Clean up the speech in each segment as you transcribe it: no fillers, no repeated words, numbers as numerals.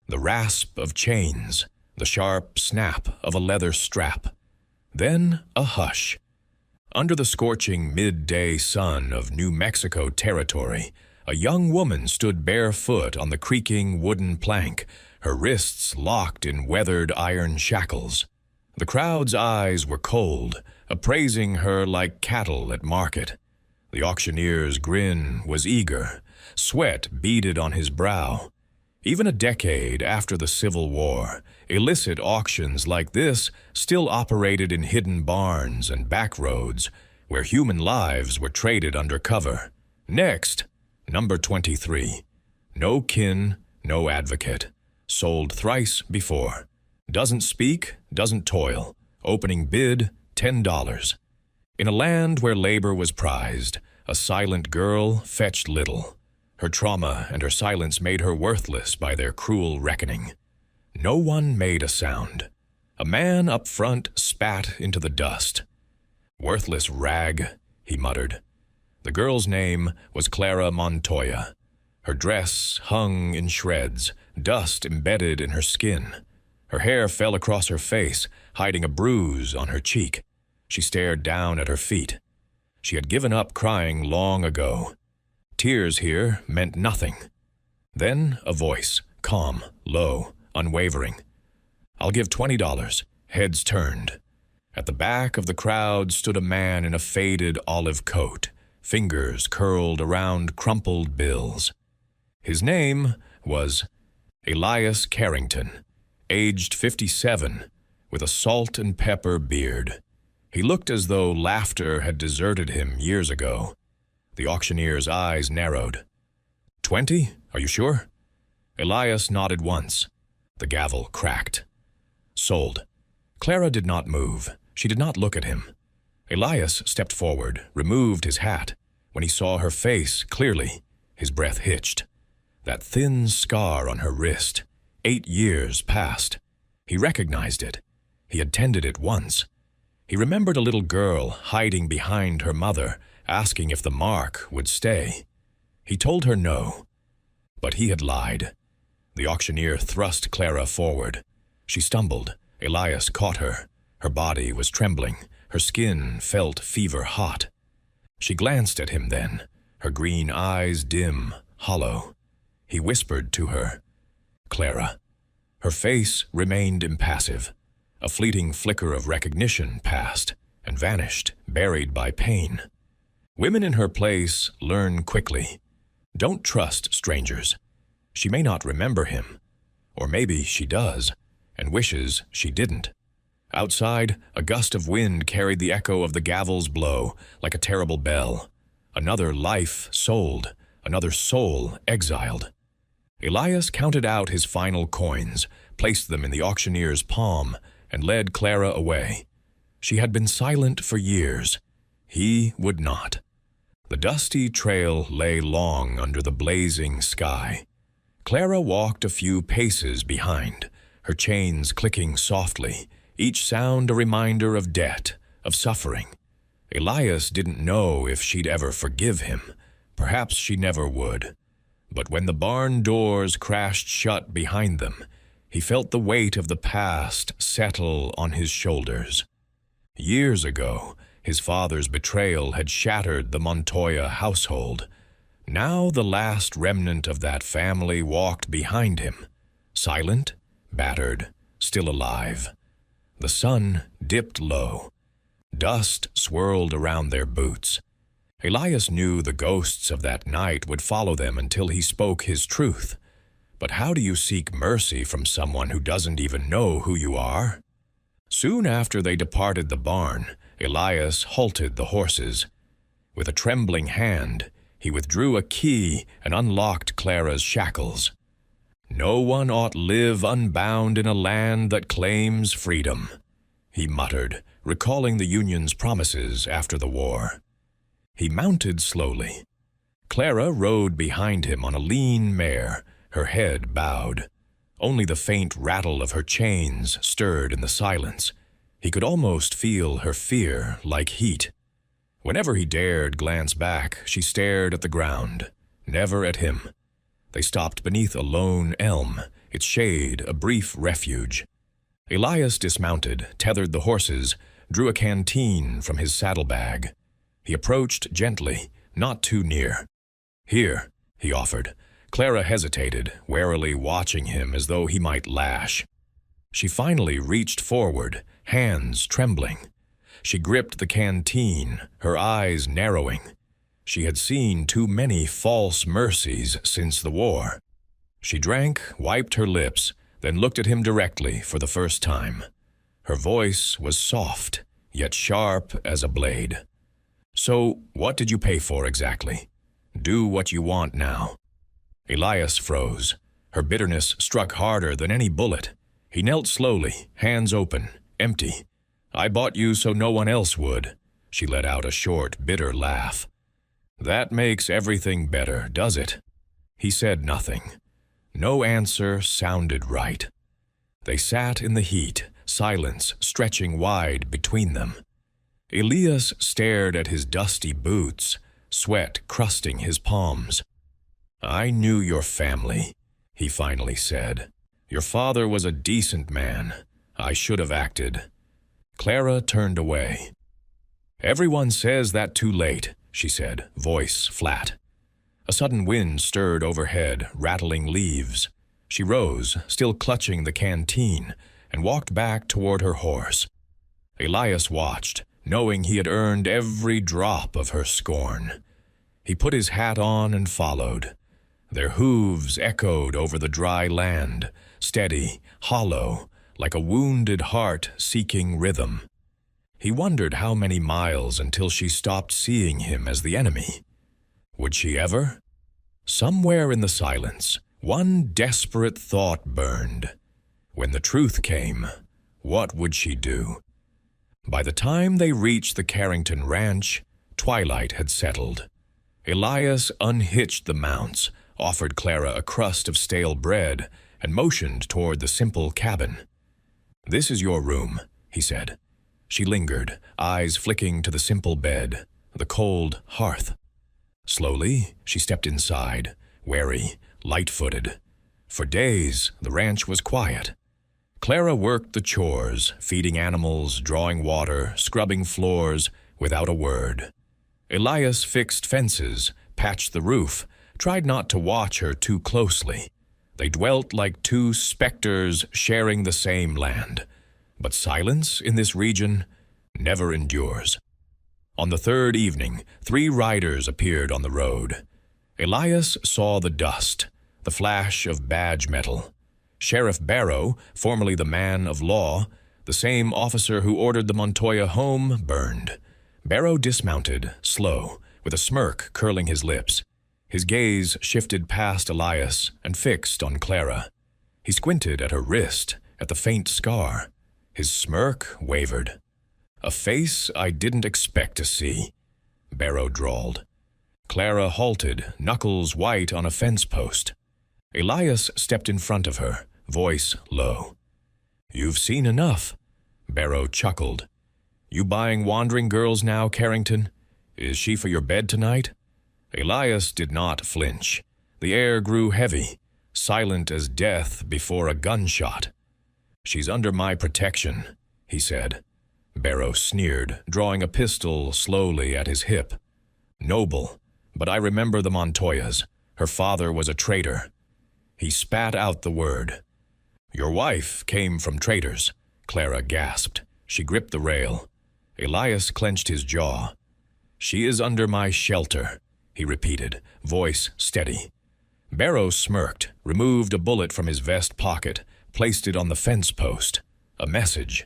The rasp of chains, the sharp snap of a leather strap. Then a hush. Under the scorching midday sun of New Mexico territory, a young woman stood barefoot on the creaking wooden plank, her wrists locked in weathered iron shackles. The crowd's eyes were cold, appraising her like cattle at market. The auctioneer's grin was eager, sweat beaded on his brow. Even a decade after the Civil War, illicit auctions like this still operated in hidden barns and back roads where human lives were traded under cover. Next, number 23. No kin, no advocate. Sold thrice before. Doesn't speak, doesn't toil. Opening bid, $10. In a land where labor was prized, a silent girl fetched little. Her trauma and her silence made her worthless by their cruel reckoning. No one made a sound. A man up front spat into the dust. "Worthless rag," he muttered. The girl's name was Clara Montoya. Her dress hung in shreds, dust embedded in her skin. Her hair fell across her face, hiding a bruise on her cheek. She stared down at her feet. She had given up crying long ago. Tears here meant nothing. Then a voice, calm, low, unwavering. "I'll give $20. Heads turned. At the back of the crowd stood a man in a faded olive coat, fingers curled around crumpled bills. His name was Elias Carrington, aged 57, with a salt and pepper beard. He looked as though laughter had deserted him years ago. The auctioneer's eyes narrowed. 20? Are you sure? Elias nodded once. The gavel cracked. Sold. Clara did not move. She did not look at him. Elias stepped forward, removed his hat. When he saw her face clearly, his breath hitched. That thin scar on her wrist. 8 years passed. He recognized it. He had tended it once. He remembered a little girl hiding behind her mother, asking if the mark would stay. He told her no. But he had lied. The auctioneer thrust Clara forward. She stumbled. Elias caught her. Her body was trembling. Her skin felt fever-hot. She glanced at him then, her green eyes dim, hollow. He whispered to her, "Clara." Her face remained impassive. A fleeting flicker of recognition passed and vanished, buried by pain. Women in her place learn quickly. Don't trust strangers. She may not remember him, or maybe she does, and wishes she didn't. Outside, a gust of wind carried the echo of the gavel's blow like a terrible bell. Another life sold, another soul exiled. Elias counted out his final coins, placed them in the auctioneer's palm, and led Clara away. She had been silent for years. He would not. The dusty trail lay long under the blazing sky. Clara walked a few paces behind, her chains clicking softly, each sound a reminder of debt, of suffering. Elias didn't know if she'd ever forgive him. Perhaps she never would. But when the barn doors crashed shut behind them, he felt the weight of the past settle on his shoulders. Years ago, his father's betrayal had shattered the Montoya household. Now the last remnant of that family walked behind him, silent, battered, still alive. The sun dipped low. Dust swirled around their boots. Elias knew the ghosts of that night would follow them until he spoke his truth. But how do you seek mercy from someone who doesn't even know who you are? Soon after they departed the barn, Elias halted the horses. With a trembling hand, he withdrew a key and unlocked Clara's shackles. "No one ought live unbound in a land that claims freedom," he muttered, recalling the Union's promises after the war. He mounted slowly. Clara rode behind him on a lean mare, her head bowed. Only the faint rattle of her chains stirred in the silence. He could almost feel her fear like heat. Whenever he dared glance back, she stared at the ground, never at him. They stopped beneath a lone elm, its shade a brief refuge. Elias dismounted, tethered the horses, drew a canteen from his saddlebag. He approached gently, not too near. "Here," he offered. Clara hesitated, warily watching him as though he might lash. She finally reached forward, hands trembling. She gripped the canteen, her eyes narrowing. She had seen too many false mercies since the war. She drank, wiped her lips, then looked at him directly for the first time. Her voice was soft, yet sharp as a blade. "So, what did you pay for exactly? Do what you want now." Elias froze. Her bitterness struck harder than any bullet. He knelt slowly, hands open, empty. "I bought you so no one else would." She let out a short, bitter laugh. "That makes everything better, does it?" He said nothing. No answer sounded right. They sat in the heat, silence stretching wide between them. Elias stared at his dusty boots, sweat crusting his palms. "I knew your family," he finally said. "Your father was a decent man. I should have acted." Clara turned away. "Everyone says that too late," she said, voice flat. A sudden wind stirred overhead, rattling leaves. She rose, still clutching the canteen, and walked back toward her horse. Elias watched, knowing he had earned every drop of her scorn. He put his hat on and followed. Their hooves echoed over the dry land, steady, hollow, like a wounded heart seeking rhythm. He wondered how many miles until she stopped seeing him as the enemy. Would she ever? Somewhere in the silence, one desperate thought burned. When the truth came, what would she do? By the time they reached the Carrington ranch, twilight had settled. Elias unhitched the mounts, offered Clara a crust of stale bread, and motioned toward the simple cabin. "This is your room," he said. She lingered, eyes flicking to the simple bed, the cold hearth. Slowly, she stepped inside, wary, light-footed. For days, the ranch was quiet. Clara worked the chores, feeding animals, drawing water, scrubbing floors, without a word. Elias fixed fences, patched the roof, tried not to watch her too closely. They dwelt like two specters sharing the same land. But silence in this region never endures. On the third evening, 3 riders appeared on the road. Elias saw the dust, the flash of badge metal. Sheriff Barrow, formerly the man of law, the same officer who ordered the Montoya home, burned. Barrow dismounted, slow, with a smirk curling his lips. His gaze shifted past Elias and fixed on Clara. He squinted at her wrist, at the faint scar. His smirk wavered. "A face I didn't expect to see," Barrow drawled. Clara halted, knuckles white on a fence post. Elias stepped in front of her, voice low. "You've seen enough," Barrow chuckled. "You buying wandering girls now, Carrington? Is she for your bed tonight?" Elias did not flinch. The air grew heavy, silent as death before a gunshot. "She's under my protection," he said. Barrow sneered, drawing a pistol slowly at his hip. "Noble, but I remember the Montoyas. Her father was a traitor." He spat out the word. "Your wife came from traitors," Clara gasped. She gripped the rail. Elias clenched his jaw. "She is under my shelter," he repeated, voice steady. Barrow smirked, removed a bullet from his vest pocket, placed it on the fence post. A message.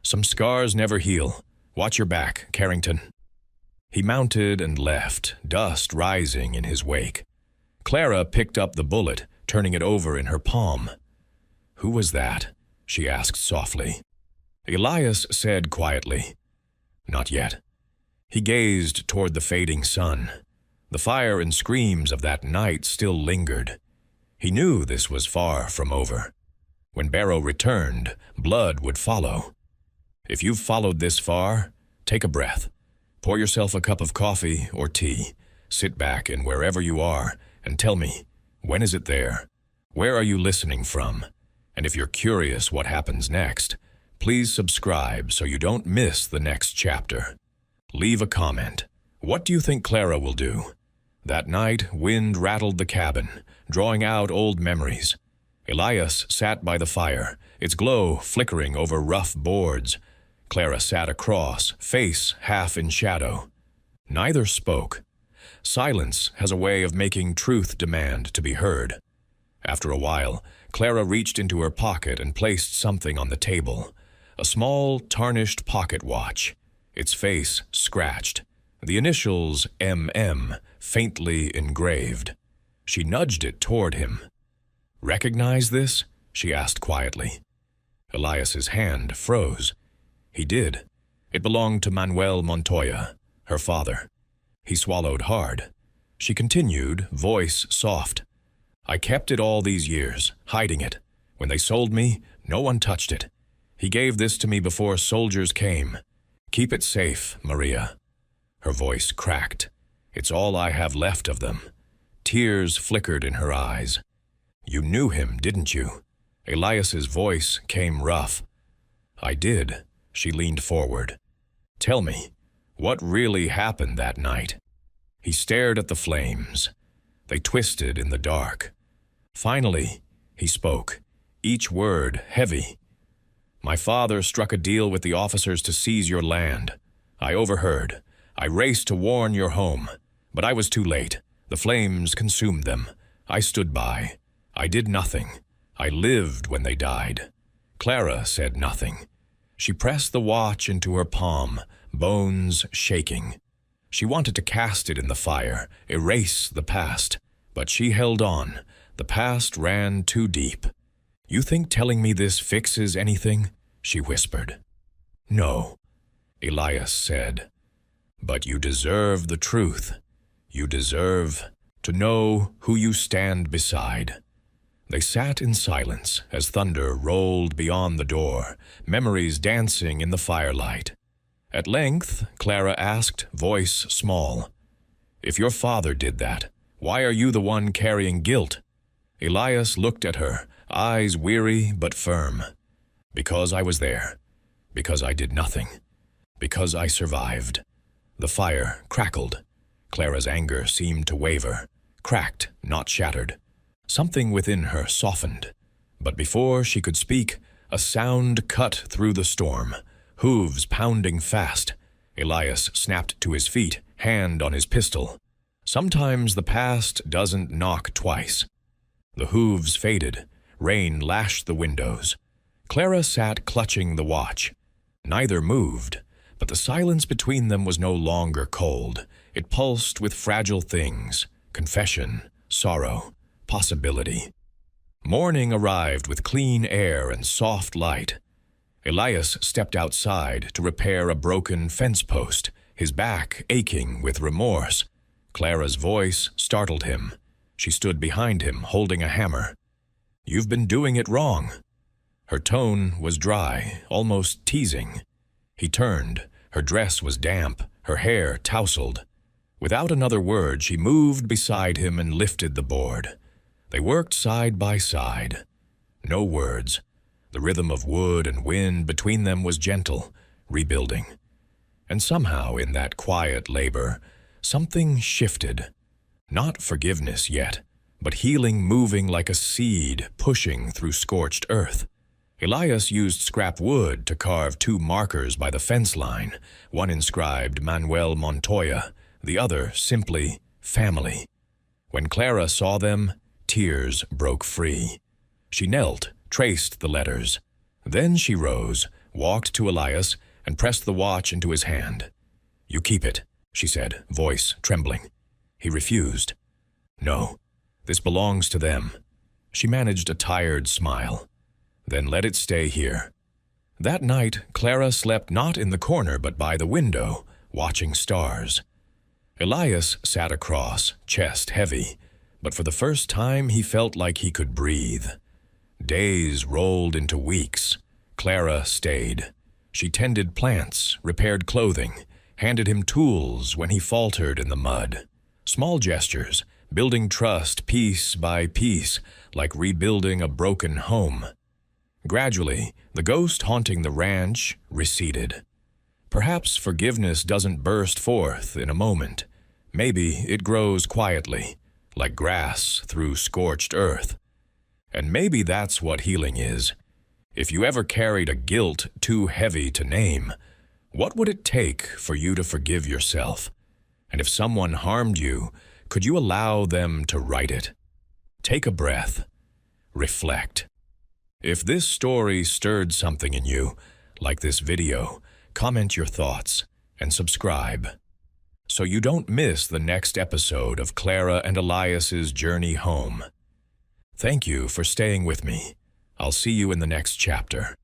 "Some scars never heal. Watch your back, Carrington." He mounted and left, dust rising in his wake. Clara picked up the bullet, turning it over in her palm. "Who was that?" she asked softly. Elias said quietly, "Not yet." He gazed toward the fading sun. The fire and screams of that night still lingered. He knew this was far from over. When Barrow returned, blood would follow. If you've followed this far, take a breath. Pour yourself a cup of coffee or tea. Sit back and wherever you are, and tell me, when is it there? Where are you listening from? And if you're curious what happens next, please subscribe so you don't miss the next chapter. Leave a comment. What do you think Clara will do? That night, wind rattled the cabin, drawing out old memories. Elias sat by the fire, its glow flickering over rough boards. Clara sat across, face half in shadow. Neither spoke. Silence has a way of making truth demand to be heard. After a while, Clara reached into her pocket and placed something on the table. A small, tarnished pocket watch, its face scratched, the initials MM faintly engraved. She nudged it toward him. "Recognize this?" she asked quietly. Elias's hand froze. He did. It belonged to Manuel Montoya, her father. He swallowed hard. She continued, voice soft. "I kept it all these years, hiding it. When they sold me, no one touched it. He gave this to me before soldiers came. Keep it safe, Maria." Her voice cracked. "It's all I have left of them." Tears flickered in her eyes. "You knew him, didn't you?" Elias's voice came rough. "I did." She leaned forward. "Tell me, what really happened that night?" He stared at the flames. They twisted in the dark. Finally, he spoke, each word heavy. "My father struck a deal with the officers to seize your land. I overheard. I raced to warn your home, but I was too late. The flames consumed them. I stood by. I did nothing. I lived when they died." Clara said nothing. She pressed the watch into her palm, bones shaking. She wanted to cast it in the fire, erase the past, but she held on. The past ran too deep. "You think telling me this fixes anything?" she whispered. "No," Elias said. "But you deserve the truth. You deserve to know who you stand beside." They sat in silence as thunder rolled beyond the door, memories dancing in the firelight. At length, Clara asked, voice small, "If your father did that, why are you the one carrying guilt?" Elias looked at her, eyes weary but firm. "Because I was there. Because I did nothing. Because I survived." The fire crackled. Clara's anger seemed to waver, cracked, not shattered. Something within her softened. But before she could speak, a sound cut through the storm, hooves pounding fast. Elias snapped to his feet, hand on his pistol. Sometimes the past doesn't knock twice. The hooves faded. Rain lashed the windows. Clara sat clutching the watch. Neither moved, but the silence between them was no longer cold. It pulsed with fragile things, confession, sorrow, possibility. Morning arrived with clean air and soft light. Elias stepped outside to repair a broken fence post, his back aching with remorse. Clara's voice startled him. She stood behind him, holding a hammer. "You've been doing it wrong." Her tone was dry, almost teasing. He turned. Her dress was damp, her hair tousled. Without another word, she moved beside him and lifted the board. They worked side by side. No words. The rhythm of wood and wind between them was gentle, rebuilding. And somehow, in that quiet labor, something shifted. Not forgiveness yet, but healing moving like a seed pushing through scorched earth. Elias used scrap wood to carve 2 markers by the fence line, one inscribed Manuel Montoya, the other simply family. When Clara saw them, tears broke free. She knelt, traced the letters. Then she rose, walked to Elias, and pressed the watch into his hand. "You keep it," she said, voice trembling. He refused. "No, this belongs to them." She managed a tired smile. "Then let it stay here." That night, Clara slept not in the corner but by the window, watching stars. Elias sat across, chest heavy, but for the first time he felt like he could breathe. Days rolled into weeks. Clara stayed. She tended plants, repaired clothing, handed him tools when he faltered in the mud. Small gestures, building trust piece by piece, like rebuilding a broken home. Gradually, the ghost haunting the ranch receded. Perhaps forgiveness doesn't burst forth in a moment. Maybe it grows quietly, like grass through scorched earth. And maybe that's what healing is. If you ever carried a guilt too heavy to name, what would it take for you to forgive yourself? And if someone harmed you, could you allow them to right it? Take a breath. Reflect. If this story stirred something in you, like this video, comment your thoughts and subscribe so you don't miss the next episode of Clara and Elias's journey home. Thank you for staying with me. I'll see you in the next chapter.